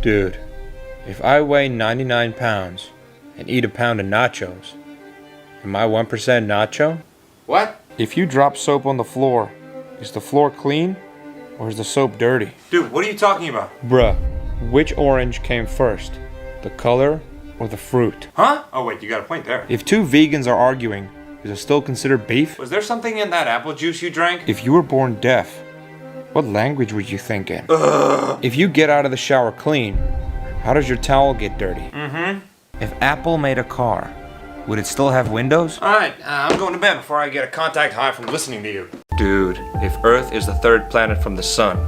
Dude, if I weigh 99 pounds and eat a pound of nachos, am I 1% nacho? What? If you drop soap on the floor, is the floor clean or is the soap dirty? Dude, what are you talking about? Bruh, which orange came first? The color or the fruit? Huh? Oh wait, you got a point there. If two vegans are arguing, is it still considered beef? Was there something in that apple juice you drank? If you were born deaf, what language were you thinking? If you get out of the shower clean, how does your towel get dirty? If Apple made a car, would it still have windows? Alright, I'm going to bed before I get a contact high from listening to you. Dude, if Earth is the third planet from the sun,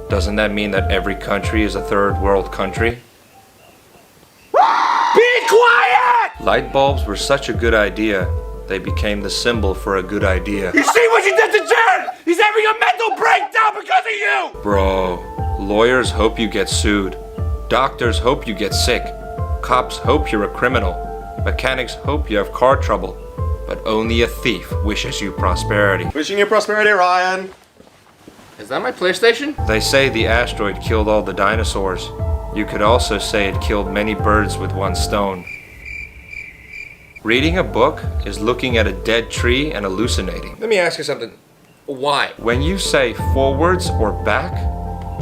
doesn't that mean that every country is a third world country? Be quiet! Light bulbs were such a good idea, they became the symbol for a good idea. You see what you did to Jared? He's having a mental breakdown because of you! Bro, lawyers hope you get sued. Doctors hope you get sick. Cops hope you're a criminal. Mechanics hope you have car trouble. But only a thief wishes you prosperity. Wishing you prosperity, Ryan. Is that my PlayStation? They say the asteroid killed all the dinosaurs. You could also say it killed many birds with one stone. Reading a book is looking at a dead tree and hallucinating. Let me ask you something. Why? When you say forwards or back,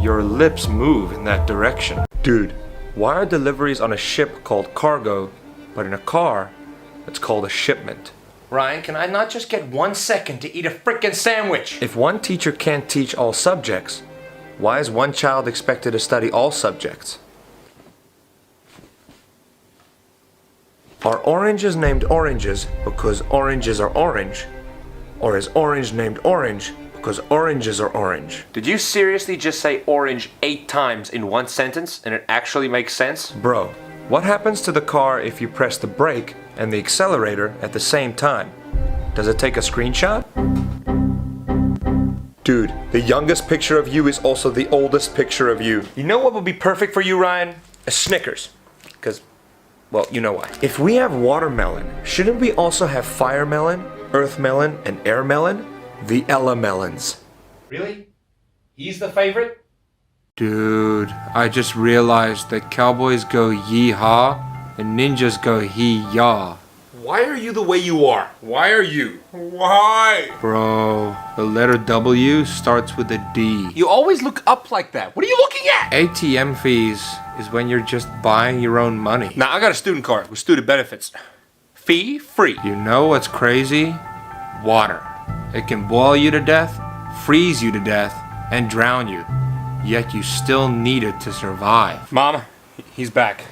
your lips move in that direction. Dude, why are deliveries on a ship called cargo, but in a car, it's called a shipment? Ryan, can I not just get 1 second to eat a frickin' sandwich? If one teacher can't teach all subjects, why is one child expected to study all subjects? Are oranges named oranges because oranges are orange? Or is orange named orange because oranges are orange? Did you seriously just say orange 8 times in one sentence and it actually makes sense? Bro, what happens to the car if you press the brake and the accelerator at the same time? Does it take a screenshot? Dude, the youngest picture of you is also the oldest picture of you. You know what would be perfect for you, Ryan? A Snickers. Because, well, you know why. If we have watermelon, shouldn't we also have fire melon, earth melon, and air melon? The Ella melons. Really? He's the favorite? Dude, I just realized that cowboys go yee-haw and ninjas go hee-yaw. Why are you the way you are? Why are you? Why? Bro, the letter W starts with a D. You always look up like that. What are you looking at? ATM fees is when you're just buying your own money. Now, I got a student card with student benefits. Fee free. You know what's crazy? Water. It can boil you to death, freeze you to death, and drown you. Yet you still need it to survive. Mom, he's back.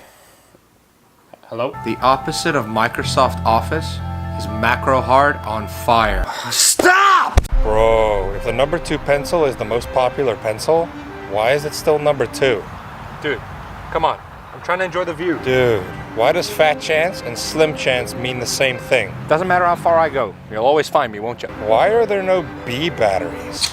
Hello? The opposite of Microsoft Office is macro hard on fire. Stop! Bro, if the number 2 pencil is the most popular pencil, why is it still number 2? Dude, come on. I'm trying to enjoy the view. Dude, why does fat chance and slim chance mean the same thing? Doesn't matter how far I go. You'll always find me, won't you? Why are there no B batteries?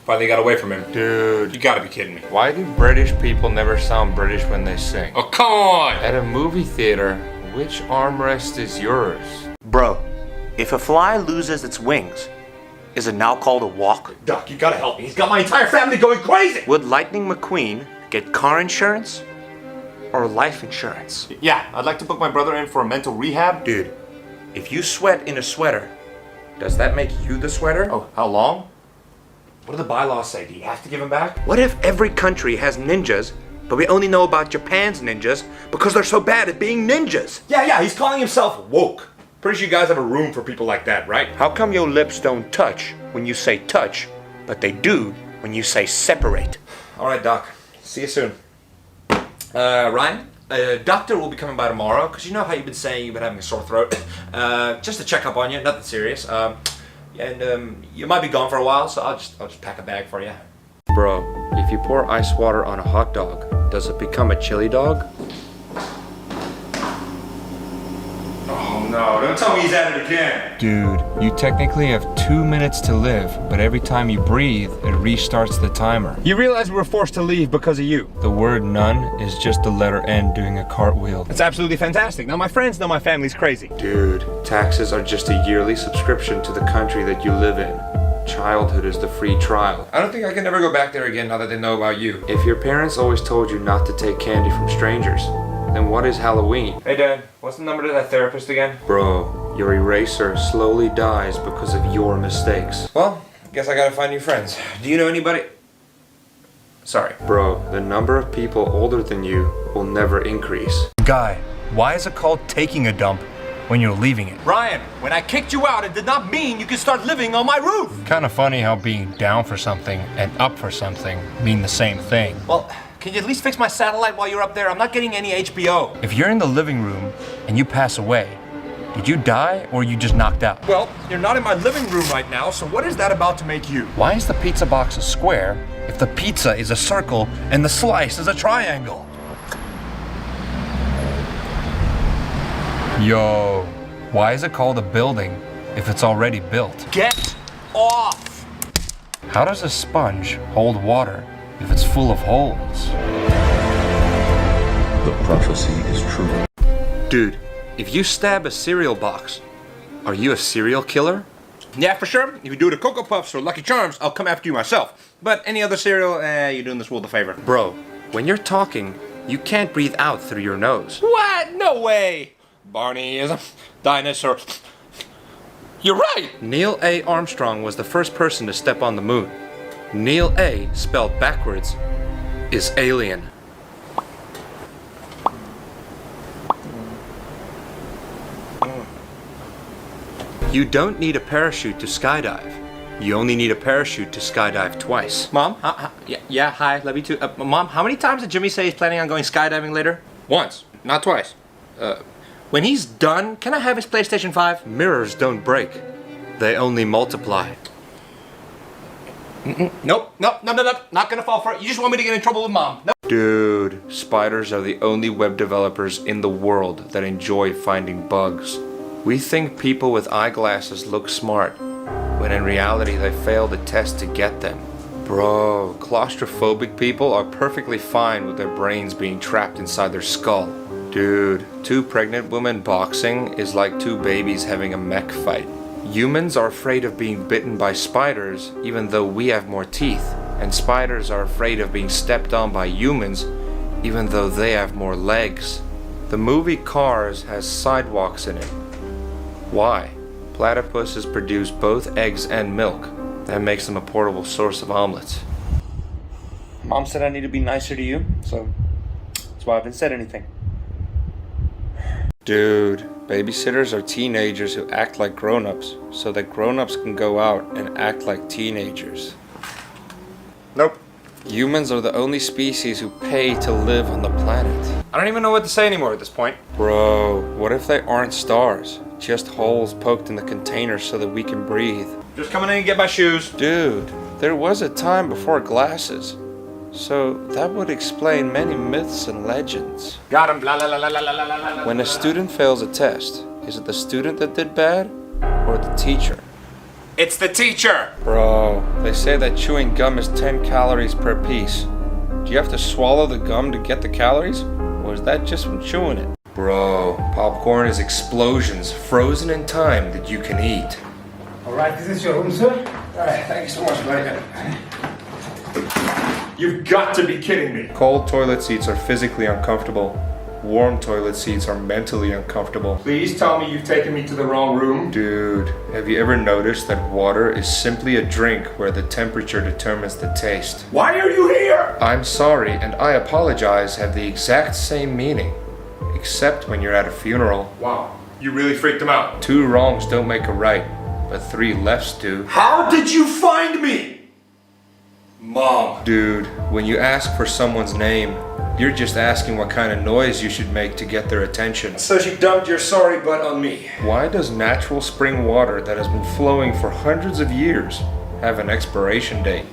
Finally got away from him. Dude, You gotta be kidding me. why do British people never sound British when they sing? Oh, come on! At a movie theater, which armrest is yours? Bro, if a fly loses its wings, is it now called a walk? Doc, you gotta help me. He's got my entire family going crazy! Would Lightning McQueen get car insurance or life insurance? Yeah, I'd like to book my brother in for a mental rehab. Dude, if you sweat in a sweater, does that make you the sweater? Oh, how long? What do the bylaws say? Do you have to give him back? What if every country has ninjas, but we only know about Japan's ninjas because they're so bad at being ninjas? Yeah, he's calling himself woke. Pretty sure you guys have a room for people like that, right? How come your lips don't touch when you say touch, but they do when you say separate? Alright, Doc. See you soon. Ryan, doctor will be coming by tomorrow, because you know how you've been saying you've been having a sore throat. Just to check up on you, nothing serious. And you might be gone for a while, so I'll just pack a bag for you. Bro, if you pour ice water on a hot dog, does it become a chili dog? Oh no, don't tell me he's at it again. Dude, you technically have 2 minutes to live, but every time you breathe, it restarts the timer. You realize we were forced to leave because of you. The word none is just the letter N doing a cartwheel. It's absolutely fantastic. Now my friends know my family's crazy. Dude, taxes are just a yearly subscription to the country that you live in. Childhood is the free trial. I don't think I can ever go back there again now that they know about you. If your parents always told you not to take candy from strangers, then what is Halloween? Hey Dad, what's the number to that therapist again? Bro, your eraser slowly dies because of your mistakes. Well, guess I gotta find new friends. Do you know anybody? Sorry. Bro, the number of people older than you will never increase. Guy, why is it called taking a dump when you're leaving it? Ryan, when I kicked you out, it did not mean you could start living on my roof! Kind of funny how being down for something and up for something mean the same thing. Well, can you at least fix my satellite while you're up there? I'm not getting any HBO. If you're in the living room and you pass away, did you die or you just knocked out? Well, you're not in my living room right now, so what is that about to make you? Why is the pizza box a square if the pizza is a circle and the slice is a triangle? Yo, why is it called a building if it's already built? Get off! How does a sponge hold water if it's full of holes? The prophecy is true. Dude, if you stab a cereal box, are you a serial killer? Yeah, for sure. If you do the Cocoa Puffs or Lucky Charms, I'll come after you myself. But any other cereal, you're doing this world a favor. Bro, when you're talking, you can't breathe out through your nose. What? No way! Barney is a dinosaur. You're right! Neil A. Armstrong was the first person to step on the moon. Neil A, spelled backwards, is alien. You don't need a parachute to skydive. You only need a parachute to skydive twice. Mom? Yeah, hi, love you too. Mom, how many times did Jimmy say he's planning on going skydiving later? Once, not twice. When he's done, can I have his PlayStation 5? Mirrors don't break. They only multiply. Nope, not gonna fall for it. You just want me to get in trouble with Mom. Nope. Dude, spiders are the only web developers in the world that enjoy finding bugs. We think people with eyeglasses look smart, when in reality they fail the test to get them. Bro, claustrophobic people are perfectly fine with their brains being trapped inside their skull. Dude, 2 pregnant women boxing is like 2 babies having a mech fight. Humans are afraid of being bitten by spiders even though we have more teeth, and spiders are afraid of being stepped on by humans even though they have more legs. The movie Cars has sidewalks in it. Why? Platypuses produce both eggs and milk. That makes them a portable source of omelets. Mom said I need to be nicer to you, so that's why I haven't said anything. Dude, babysitters are teenagers who act like grown-ups so that grown-ups can go out and act like teenagers. Nope. Humans are the only species who pay to live on the planet. I don't even know what to say anymore at this point. Bro, what if they aren't stars? Just holes poked in the container so that we can breathe. Just coming in and get my shoes. Dude, there was a time before glasses. So that would explain many myths and legends. Got him. Blah, blah, blah, blah, blah, blah, blah, blah. When a student fails a test, is it the student that did bad or the teacher? It's the teacher. Bro, they say that chewing gum is 10 calories per piece. Do you have to swallow the gum to get the calories? Or is that just from chewing it? Bro, popcorn is explosions frozen in time that you can eat. All right, this is your room, sir. All right, thank you so much, buddy. You've got to be kidding me. Cold toilet seats are physically uncomfortable. Warm toilet seats are mentally uncomfortable. Please tell me you've taken me to the wrong room. Dude, have you ever noticed that water is simply a drink where the temperature determines the taste? Why are you here? I'm sorry and I apologize have the exact same meaning, except when you're at a funeral. Wow, you really freaked him out. 2 wrongs don't make a right, but 3 lefts do. How did you find me? Mom. Dude, when you ask for someone's name, you're just asking what kind of noise you should make to get their attention. So she dumped your sorry butt on me. Why does natural spring water that has been flowing for hundreds of years have an expiration date?